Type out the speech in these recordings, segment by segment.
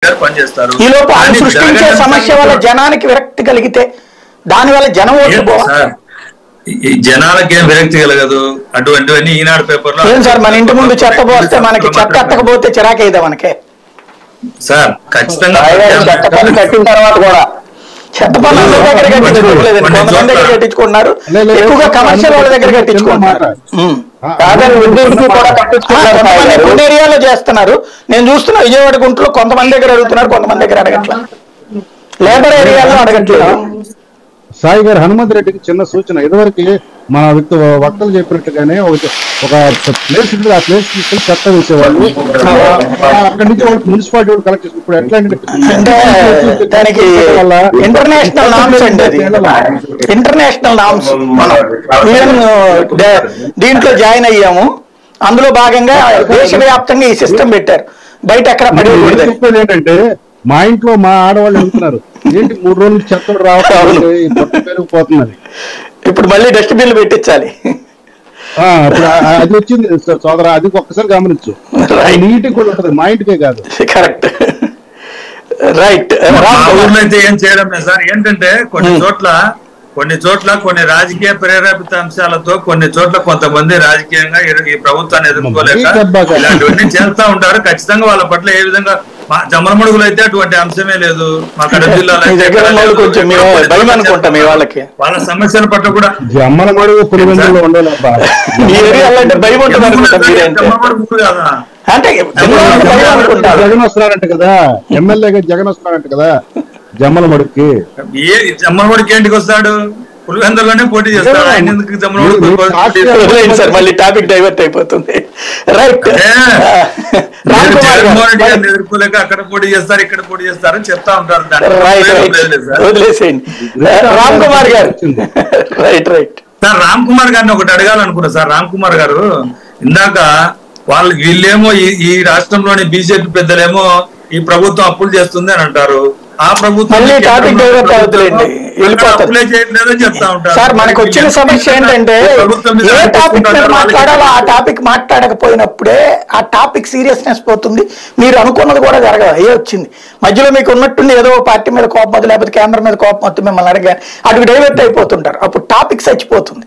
గారు పనిచేస్తారు. ఈ లోపు ఆయన సృష్టించే సమస్య వల్ల జనానికి విరక్తి కలిగితే దానివల్ల జనం ఓట్లు సార్ జనాలకి ఏం విరక్తి కలగదు. అటువంటివన్నీ ఈనాడు పేపర్లో ఏం సార్ మన ఇంటి ముందు చెత్త పోస్తే మనకి చెత్త ఎత్తకపోతే చిరాకైదా మనకే సార్? ఖచ్చితంగా చెత్త పన్ను కట్టిన తర్వాత కూడా చెత్త పన్ను అందరి దగ్గర కట్టించుకోలేదు, కొంతమంది దగ్గర కట్టించుకుంటున్నారు, ఎక్కువగా కమర్షియల్ వాళ్ళ దగ్గర కట్టించుకుంటున్నారు. కొన్ని ఏరియాలో చేస్తున్నారు, నేను చూస్తున్నా విజయవాడ గుంటూరులో కొంతమంది దగ్గర అడుగుతున్నారు, కొంతమంది దగ్గర అడగట్లేదు, లేబర్ ఏరియాలో అడగట్లేదు. సాయి గారు హనుమంత్ రెడ్డికి చిన్న సూచన, ఇదివరకు మన వక్తలు చెప్పినట్టుగానే ఒక ప్లేస్ ఉంటుంది, ఆ ప్లేస్ తీసుకొని చెత్త వేసేవాళ్ళు, అక్కడి నుంచి వాళ్ళు మున్సిపాలిటీ వాళ్ళు కలెక్ట్ చేసుకుని. ఇప్పుడు ఎట్లా అంటే దానికి ఇంటర్నేషనల్ నామ్స్ అండి, అది ఇంటర్నేషనల్ నామ్స్. మనం దీంట్లో జాయిన్ అయ్యాము, అందులో భాగంగా దేశవ్యాప్తంగా ఈ సిస్టమ్ పెట్టారు, బయట ఎక్కడ పడి ఏంటంటే మా ఇంట్లో మా ఆడవాళ్ళు వెళ్తున్నారు, ఏంటి 3 రోజులు చెత్త రావట్లేదు, పెరిగిపోతున్నది, ఇప్పుడు మళ్ళీ డస్ట్బిన్లు పెట్టించాలి. అది వచ్చింది సోదరా, అది ఒక్కసారి గమనించు, నీట్ కూడా ఉంటుంది, మా ఇంటికే కాదు. Correct, right. అయితే ఏం చేయడం లేదు సార్. ఏంటంటే కొన్ని చోట్ల కొన్ని రాజకీయ ప్రేరేపిత అంశాలతో కొన్ని చోట్ల కొంతమంది రాజకీయంగా ఈ ప్రభుత్వాన్ని ఎదుర్కోలేక ఇలాంటివన్నీ చేస్తా ఉంటారు. ఖచ్చితంగా వాళ్ళ పట్ల ఏ విధంగా జమ్మలమడుగులు అయితే అటువంటి అంశమే లేదు, మా కడప జిల్లాలో వాళ్ళ సమస్యల పట్ల కూడా జమ్మలమడుగు పులివెందులలో ఉండాలి అంటే జగన్ వస్తున్నారంట కదా, ఎమ్మెల్యేగా జగన్ వస్తున్నారంట కదా జమ్మలమడుగుకి. జమ్మలమడుగుకి ఏంటికి వస్తాడు? పులివెందులోనే పోటీ చేస్తాడు. ఆయన ఎందుకు జమ్మలమడుగు? సార్ మళ్ళీ టాపిక్ డైవర్ట్ అయిపోతుంది. రైట్, జగన్మోహన్ రెడ్డి గారిని ఎదుర్కోలేక అక్కడ పోటీ చేస్తారు, ఇక్కడ పోటీ చేస్తారని చెప్తా ఉంటారు. వదిలేసేయండి. రామ్ కుమార్ గారు, right right sir. Ram Kumar గారిని ఒకటి అడగాలనుకున్నా సార్. రామ్ కుమార్ గారు ఇందాక వీళ్ళేమో ఈ రాష్ట్రంలోని బీజేపీ పెద్దలేమో ఈ ప్రభుత్వం అప్పులు చేస్తుంది అని అంటారు. ఆ ప్రభుత్వం సార్ మనకు వచ్చిన సమస్య ఏంటంటే ఏ టాపిక్ మీద మాట్లాడాలో ఆ టాపిక్ మాట్లాడకపోయినప్పుడే ఆ టాపిక్ సీరియస్నెస్ పోతుంది, మీరు అనుకున్నది కూడా జరగదు. ఏ వచ్చింది మధ్యలో మీకు ఉన్నట్టుండి ఏదో పార్టీ మీద కోపం వద్దు, లేకపోతే కేంద్రం మీద కోపం వద్దు మిమ్మల్ని అడగా అటు డైవర్ట్ అయిపోతుంటారు, అప్పుడు టాపిక్ చచ్చిపోతుంది.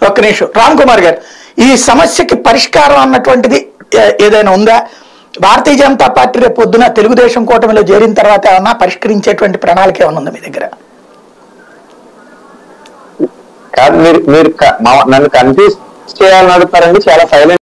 ఒక్క నిమిషం రామ్ కుమార్ గారు, ఈ సమస్యకి పరిష్కారం అన్నటువంటిది ఏదైనా ఉందా? భారతీయ జనతా పార్టీ రేపు పొద్దున తెలుగుదేశం కూటమిలో చేరిన తర్వాత ఏమన్నా పరిష్కరించేటువంటి ప్రణాళిక ఏమన్నా ఉందా మీ దగ్గర? కాదు, మీరు నన్ను కన్ఫ్యూజ్ చేయాలని అడుగుతారండి, చాలా సైలెంట్